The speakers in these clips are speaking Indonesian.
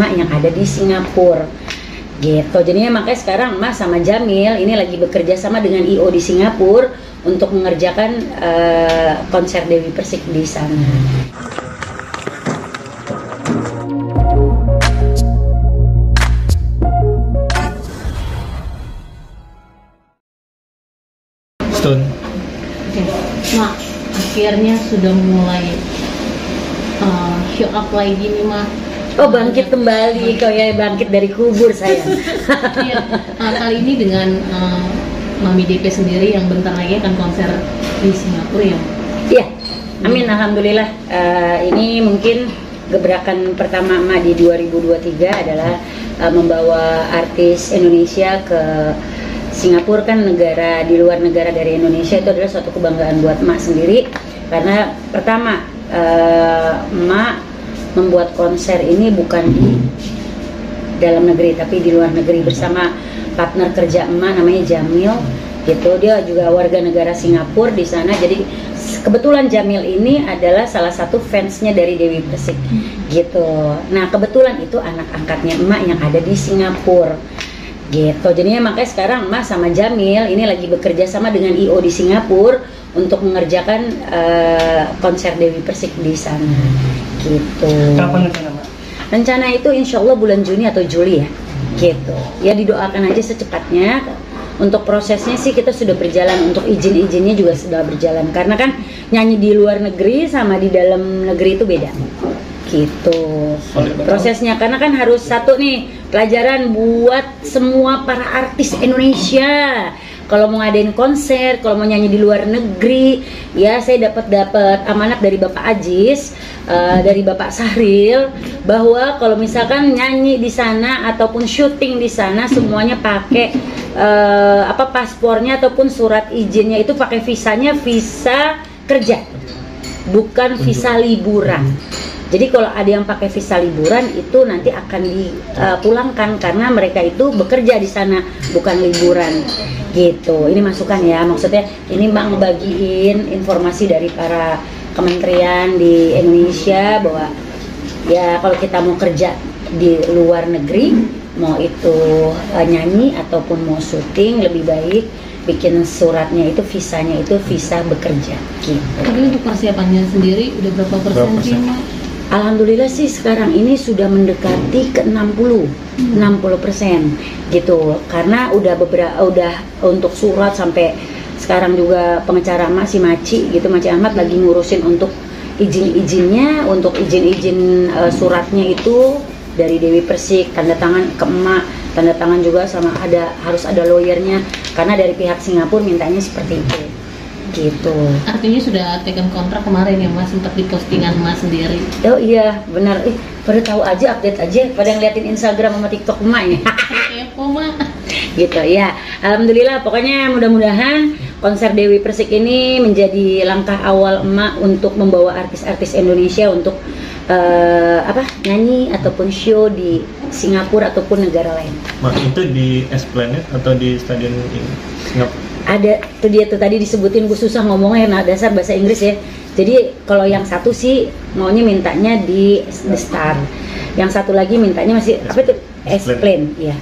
yang ada di Singapura gitu. Jadinya makanya sekarang Emak sama Jamil ini lagi bekerja sama dengan IO di Singapura untuk mengerjakan konser Dewi Persik di sana. Stone. Oke, Mak, akhirnya sudah mulai show up lagi nih, Mak. Oh, bangkit kembali, kau ya, bangkit dari kubur saya. Iya, kali ini dengan Mami DP sendiri yang bentar lagi akan konser di Singapura ya. Iya, amin, alhamdulillah. Ini mungkin gebrakan pertama Emak di 2023 adalah membawa artis Indonesia ke Singapura. Kan negara di luar negara dari Indonesia itu adalah suatu kebanggaan buat Emak sendiri, karena pertama Emak membuat konser ini bukan di dalam negeri tapi di luar negeri bersama partner kerja Emak namanya Jamil gitu. Dia juga warga negara Singapura di sana. Jadi kebetulan Jamil ini adalah salah satu fansnya dari Dewi Persik gitu. Nah, kebetulan itu anak angkatnya Emak yang ada di Singapura gitu. Jadinya makanya sekarang Emak sama Jamil ini lagi bekerja sama dengan IO di Singapura untuk mengerjakan konser Dewi Persik di sana gitu. Kapan rencana, Mak? Rencana itu insya Allah bulan Juni atau Juli ya gitu. Ya didoakan aja secepatnya. Untuk prosesnya sih kita sudah berjalan, untuk izin-izinnya juga sudah berjalan, karena kan nyanyi di luar negeri sama di dalam negeri itu beda gitu prosesnya. Karena kan harus satu nih pelajaran buat semua para artis Indonesia. Kalau mau ngadain konser, kalau mau nyanyi di luar negeri, ya saya dapat amanat dari Bapak Ajis, dari Bapak Sahril, bahwa kalau misalkan nyanyi di sana ataupun syuting di sana semuanya pakai paspornya ataupun surat izinnya itu pakai visanya visa kerja, bukan visa liburan. Jadi kalau ada yang pakai visa liburan itu nanti akan dipulangkan karena mereka itu bekerja di sana, bukan liburan gitu. Ini masukan ya, maksudnya ini Bang bagiin informasi dari para kementerian di Indonesia bahwa ya kalau kita mau kerja di luar negeri, mau itu nyanyi ataupun mau syuting, lebih baik bikin suratnya itu visanya itu visa bekerja gitu. Tapi untuk persiapannya sendiri udah berapa persen sih, Mak? Alhamdulillah sih sekarang ini sudah mendekati ke 60% gitu, karena udah untuk surat sampai sekarang juga pengacara Emak si Maci gitu, Maci Ahmad lagi ngurusin untuk izin-izinnya, untuk izin suratnya itu dari Dewi Persik, tanda tangan ke Emak, tanda tangan juga sama harus ada lawyernya karena dari pihak Singapura mintanya seperti itu gitu. Artinya sudah taken kontrak kemarin ya, Mas, sempat di postingan Mas sendiri. Oh iya benar, pada tahu aja, update aja, pada ngeliatin Instagram sama TikTok Emak ini. Kepo, Mak. Gitu ya. Alhamdulillah, pokoknya mudah-mudahan konser Dewi Persik ini menjadi langkah awal Emak untuk membawa artis-artis Indonesia untuk nyanyi ataupun show di Singapura ataupun negara lain. Mak, itu di Esplanade atau di stadion ini Singapura? Ada tuh, dia tuh tadi disebutin, gue susah ngomongnya karena dasar bahasa Inggris ya. Jadi kalau yang satu sih maunya mintanya di The Star, yang satu lagi mintanya masih apa itu Esplanade ya,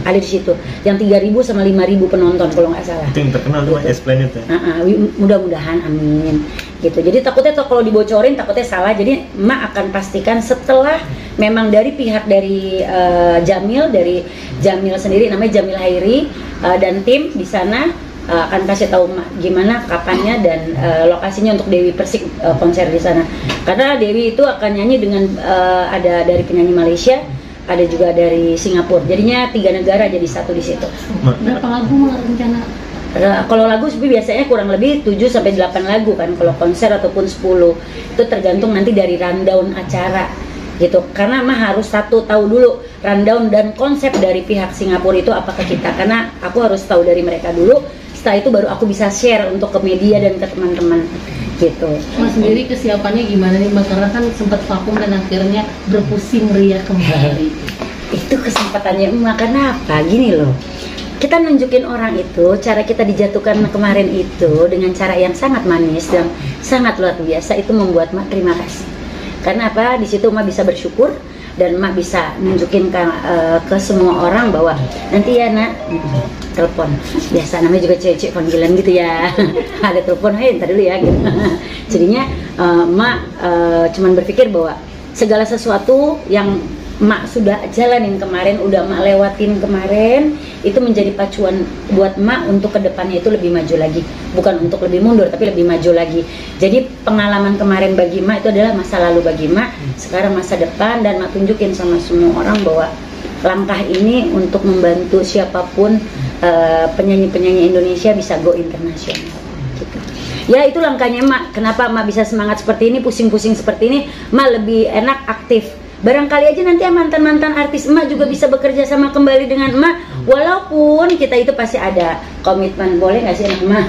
ada di situ. Yang 3.000 sama 5.000 penonton kalau nggak salah. Itu yang terkenal tuh Esplanade ya. Mudah-mudahan, amin. Gitu. Jadi takutnya kalau dibocorin takutnya salah. Jadi Emak akan pastikan setelah memang dari pihak dari Jamil sendiri, namanya Jamil Hairi dan tim di sana akan kasih tahu gimana kapannya dan lokasinya untuk Dewi Persik konser di sana. Karena Dewi itu akan nyanyi dengan ada dari penyanyi Malaysia, ada juga dari Singapura. Jadinya 3 negara jadi satu di situ. Berapa lagu Mak rencana? Kalau lagu biasanya kurang lebih 7 sampai 8 lagu kan kalau konser ataupun 10. Itu tergantung nanti dari rundown acara gitu. Karena mah harus tahu dulu rundown dan konsep dari pihak Singapura itu apa ke kita. Karena aku harus tahu dari mereka dulu. Setelah itu baru aku bisa share untuk ke media dan ke teman-teman gitu. Mas sendiri kesiapannya gimana nih, Mbak? Karena kan sempat vakum dan akhirnya berpusing ria kembali. Itu kesempatannya Emak, karena apa? Gini loh, kita nunjukin orang itu, cara kita dijatuhkan kemarin itu dengan cara yang sangat manis dan sangat luar biasa, itu membuat Emak terima kasih. Karena apa? Di situ Emak bisa bersyukur dan emak bisa nunjukin ke semua orang bahwa nanti ya nak telepon, biasa namanya juga cewek-cewek panggilan gitu ya. Ada telepon, hey ntar dulu ya gitu. Jadinya emak cuman berpikir bahwa segala sesuatu yang emak sudah jalanin kemarin, udah emak lewatin kemarin, itu menjadi pacuan buat emak untuk kedepannya itu lebih maju lagi, bukan untuk lebih mundur tapi lebih maju lagi. Jadi pengalaman kemarin bagi emak itu adalah masa lalu bagi emak, sekarang masa depan, dan emak tunjukin sama semua orang bahwa langkah ini untuk membantu siapapun penyanyi-penyanyi Indonesia bisa go internasional gitu. Ya itu langkahnya emak. Kenapa emak bisa semangat seperti ini, pusing-pusing seperti ini, emak lebih enak aktif. Barangkali aja nanti mantan-mantan artis emak juga bisa bekerja sama kembali dengan emak, walaupun kita itu pasti ada komitmen, boleh nggak sih emak?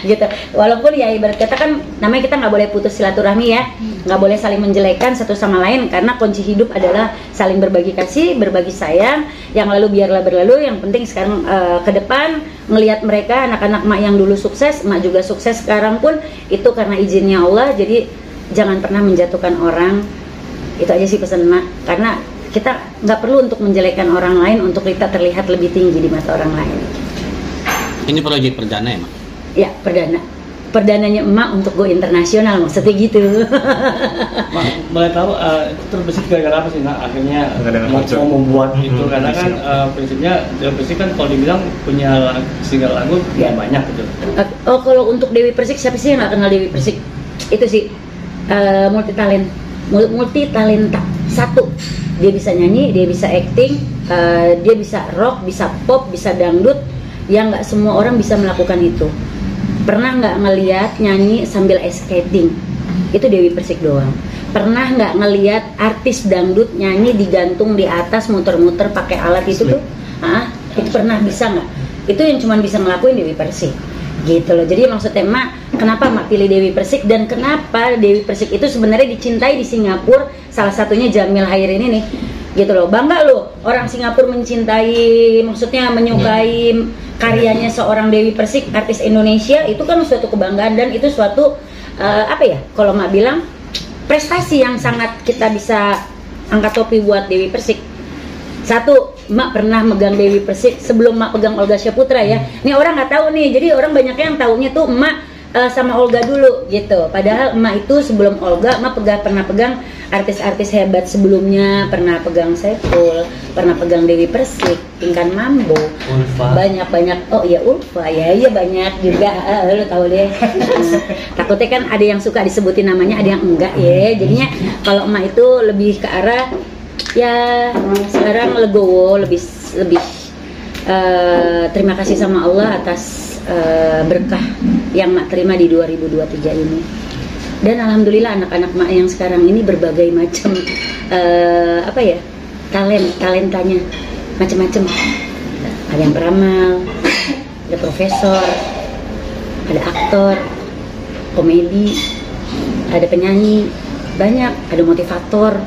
Gitu. Walaupun ya ibarat kata kan namanya kita nggak boleh putus silaturahmi ya, nggak boleh saling menjelekkan satu sama lain, karena kunci hidup adalah saling berbagi kasih, berbagi sayang. Yang lalu biarlah berlalu, yang penting sekarang ke depan ngelihat mereka anak-anak emak yang dulu sukses, emak juga sukses sekarang pun itu karena izinnya Allah. Jadi jangan pernah menjatuhkan orang. Itu aja sih pesan emak, karena kita nggak perlu untuk menjelekkan orang lain untuk kita terlihat lebih tinggi di mata orang lain. Ini proyek perdana ya, Mak? Ya, perdananya emak untuk go internasional, maksudnya gitu. Mak, boleh tahu terbesit gara-gara apa sih nak akhirnya mau membuat itu? Karena kan prinsipnya Dewi Persik kan kalau dibilang punya single lagu ya banyak gitu. Oh, kalau untuk Dewi Persik, siapa sih yang nggak kenal Dewi Persik? Itu sih multi talenta. Satu, dia bisa nyanyi, dia bisa acting, dia bisa rock, bisa pop, bisa dangdut, yang nggak semua orang bisa melakukan itu. Pernah nggak ngelihat nyanyi sambil ice skating? Itu Dewi Persik doang. Pernah nggak ngelihat artis dangdut nyanyi digantung di atas muter-muter pakai alat itu tuh? Itu pernah bisa nggak? Itu yang cuma bisa ngelakuin Dewi Persik. Gitu loh. Jadi maksudnya emak, kenapa emak pilih Dewi Persik, dan kenapa Dewi Persik itu sebenarnya dicintai di Singapura, salah satunya Jamil Khairin ini gitu loh. Bangga loh orang Singapura mencintai, maksudnya menyukai karyanya seorang Dewi Persik, artis Indonesia. Itu kan suatu kebanggaan, dan itu suatu apa ya, kalau emak bilang prestasi yang sangat kita bisa angkat topi buat Dewi Persik. Satu, emak pernah megang Dewi Persik sebelum emak pegang Olga Syaputra ya. Ini orang nggak tahu nih, jadi orang banyaknya yang taunya tuh emak sama Olga dulu gitu. Padahal emak itu sebelum Olga, emak pernah pegang artis-artis hebat sebelumnya, pernah pegang Saiful, pernah pegang Dewi Persik, Pinkan Mambo, Ulfa. banyak. Oh iya Ulfa, ya iya banyak juga. Lu tahu deh. Takutnya kan ada yang suka disebutin namanya, ada yang enggak ya. Jadinya kalau emak itu lebih ke arah ya sekarang legowo, lebih terima kasih sama Allah atas berkah yang mak terima di 2023 ini. Dan alhamdulillah anak-anak mak yang sekarang ini berbagai macam apa ya, talentanya macam-macam. Ada yang beramal, ada profesor, ada aktor, komedi, ada penyanyi, banyak, ada motivator,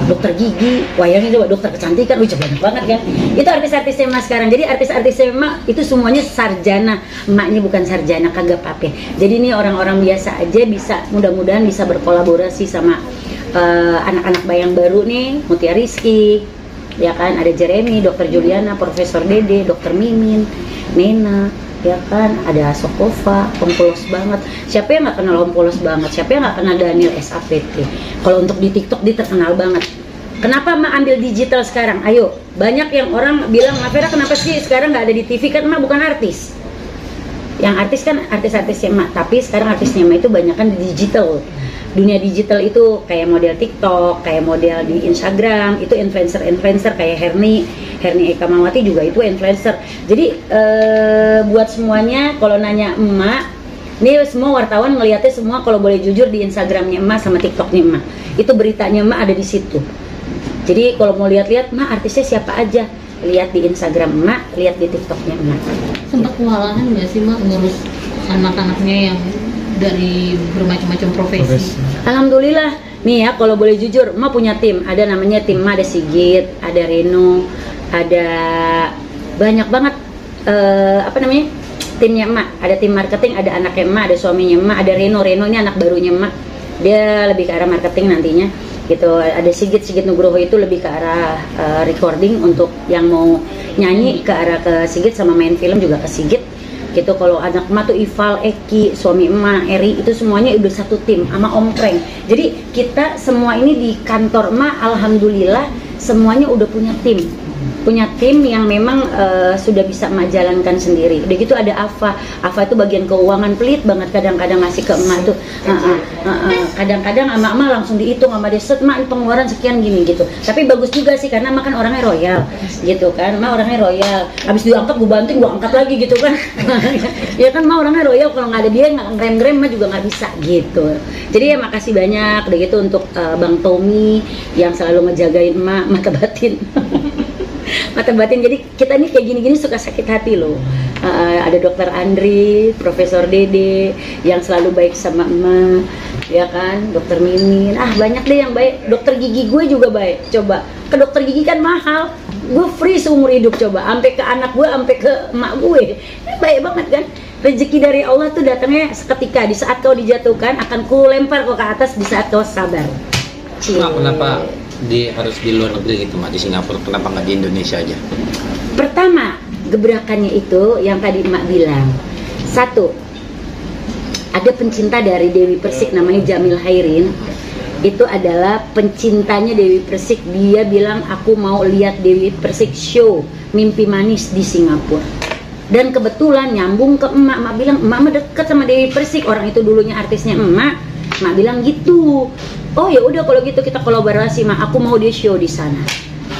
dokter gigi, wayangnya coba dokter kecantikan, banyak banget kan. Itu artis-artis emak sekarang. Jadi artis-artis emak itu semuanya sarjana. Emak ini bukan sarjana, kagak pape. Jadi ini orang-orang biasa aja bisa, mudah-mudahan bisa berkolaborasi sama anak-anak bayang baru nih, Mutia Rizky, ya kan, ada Jeremy, dokter Juliana, Profesor Dede, dokter Mimin, Nena, ya kan, ada Sokova, pempolos banget. Siapa yang nggak kenal pempolos banget? Siapa yang nggak kenal Daniel SAPT? Kalau untuk di TikTok dia terkenal banget. Kenapa emak ambil digital sekarang? Ayo, banyak yang orang bilang, Mak Vera kenapa sih sekarang nggak ada di TV? Kan emak bukan artis. Yang artis kan artis-artisnya emak, tapi sekarang artisnya emak itu banyak kan di digital. Dunia digital itu kayak model TikTok, kayak model di Instagram, itu influencer kayak Herni Eka Mawati juga itu influencer. Jadi buat semuanya kalau nanya emak, ini semua wartawan ngelihatnya semua kalau boleh jujur di Instagramnya emak sama TikToknya emak. Itu beritanya emak ada di situ. Jadi kalau mau lihat-lihat emak artisnya siapa aja, lihat di Instagram emak, lihat di TikToknya emak. Sempat kewalahan nggak sih mak ngurus anak-anaknya yang dari bermacam-macam profesi? Alhamdulillah nih ya, kalau boleh jujur emak punya tim, ada namanya tim emak, ada Sigit, ada Reno, ada banyak banget apa namanya timnya emak, ada tim marketing, ada anaknya emak, ada suaminya emak, ada Reno ini anak barunya emak, dia lebih ke arah marketing nantinya. gitu. Ada Sigit Nugroho itu lebih ke arah recording untuk yang mau nyanyi ke arah ke Sigit, sama main film juga ke Sigit gitu. Kalau anak emak tuh Ival, Eki, suami emak, Eri, itu semuanya udah satu tim sama Om Prank. Jadi kita semua ini di kantor emak alhamdulillah semuanya udah punya tim yang memang sudah bisa emak jalankan sendiri. Udah gitu ada Afa itu bagian keuangan, pelit banget kadang-kadang ngasih ke emak tuh. Kadang-kadang emak langsung dihitung sama dia, set emak pengeluaran sekian gini gitu. Tapi bagus juga sih karena emak kan orangnya royal gitu kan. Emak orangnya royal. Habis diangkat gue banting, gue angkat lagi gitu kan. Ya kan emak orangnya royal, kalau nggak ada dia nggak ngerem-ngerem emak juga nggak bisa gitu. Jadi ya makasih banyak udah gitu untuk Bang Tommy yang selalu ngejagain emak mata batin. Mata batin. Jadi kita nih kayak gini-gini suka sakit hati loh. Ada Dokter Andri, Profesor Dede yang selalu baik sama emak, ya kan, Dokter Mimin, banyak deh yang baik. Dokter gigi gue juga baik. Coba ke dokter gigi kan mahal, gue free seumur hidup. Coba sampai ke anak gue, sampai ke emak gue, baik banget kan. Rezeki dari Allah tuh datangnya seketika. Di saat kau dijatuhkan akan ku lempar kau ke atas di saat kau sabar. Mak, kenapa harus di luar negeri gitu, Mak, di Singapura, kenapa nggak di Indonesia aja? Pertama, gebrakannya itu yang tadi Mak bilang. Satu, ada pencinta dari Dewi Persik namanya Jamil Hairin. Itu adalah pencintanya Dewi Persik. Dia bilang aku mau lihat Dewi Persik show Mimpi Manis di Singapura. Dan kebetulan nyambung ke emak bilang emak deket sama Dewi Persik. Orang itu dulunya artisnya emak bilang gitu. Oh ya udah kalau gitu kita kolaborasi mak, aku mau dia show di sana.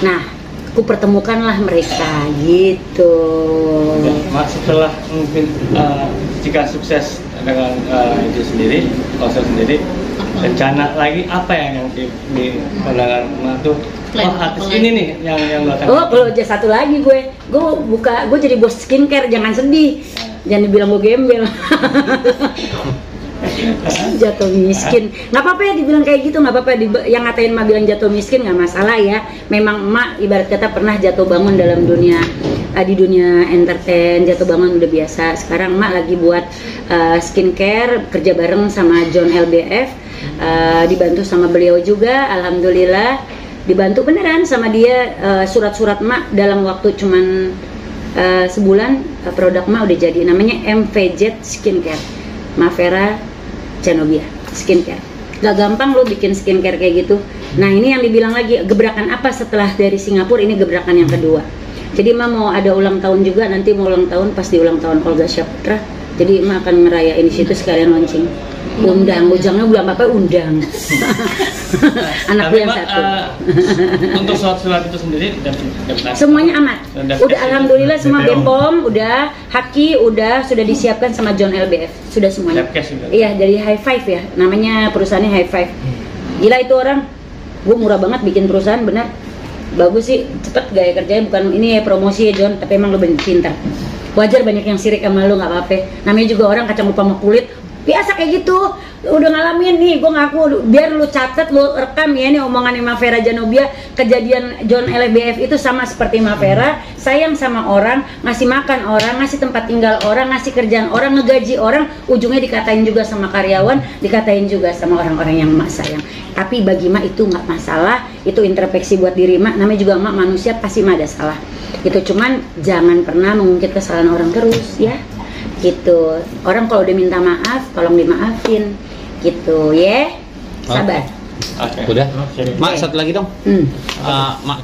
Nah, aku pertemukanlah mereka gitu. Ya, mak, setelah mungkin jika sukses dengan itu sendiri, konser sendiri, rencana lagi apa yang di pandangan mak tuh? Oh, artis ini nih yang akan. Oh, kalau satu lagi gue jadi bos skincare, jangan sedih. Jangan dibilang gue gembel. Jatuh miskin, nggak apa-apa ya dibilang kayak gitu, nggak apa-apa. Yang ngatain emak bilang jatuh miskin nggak masalah ya. Memang emak ibarat kata pernah jatuh bangun dalam dunia di dunia entertain, jatuh bangun udah biasa. Sekarang emak lagi buat skincare, kerja bareng sama John LBF, dibantu sama beliau juga, alhamdulillah dibantu beneran sama dia. Surat-surat emak dalam waktu cuman sebulan produk emak udah jadi, namanya MVZ Skincare, Mavera Janobia Skincare. Gak gampang lo bikin skincare kayak gitu. Nah ini yang dibilang lagi, gebrakan apa setelah dari Singapura, ini gebrakan yang kedua. Jadi emak mau ada ulang tahun juga, nanti mau ulang tahun pas di ulang tahun Olga Syahputra. Jadi emak akan ngerayain di situ sekalian launching. Ujangnya bulan apa undang. Anak gue yang satu. Untuk surat-surat itu sendiri semuanya aman. Udah alhamdulillah semua BPOM, udah Haki, sudah disiapkan sama John LBF, sudah semuanya. Iya, dari High Five ya, namanya perusahaannya High Five. Gila itu orang, gue murah banget bikin perusahaan, benar. Bagus sih, cepet gaya kerjanya, bukan ini ya promosi ya John, tapi emang lo pintar. Wajar banyak yang sirik sama lo, nggak apa-apa. Namanya juga orang kacang lupa sama kulit. Biasa kayak gitu, udah ngalamin nih, gue ngaku. Biar lu catat, lu rekam ya, nih omongannya Mavera Janobia. Kejadian John LBF itu sama seperti Mavera, sayang sama orang, ngasih makan orang, ngasih tempat tinggal orang, ngasih kerjaan orang, ngegaji orang, ujungnya dikatain juga sama karyawan, dikatain juga sama orang-orang yang emak sayang. Tapi bagi emak itu nggak masalah, itu introspeksi buat diri emak, namanya juga emak manusia, pasti emak ada salah. Itu cuman jangan pernah mengungkit kesalahan orang terus ya. Gitu, orang kalau udah minta maaf tolong dimaafin gitu ya, sabar. Udah, Mak, satu lagi dong. Mak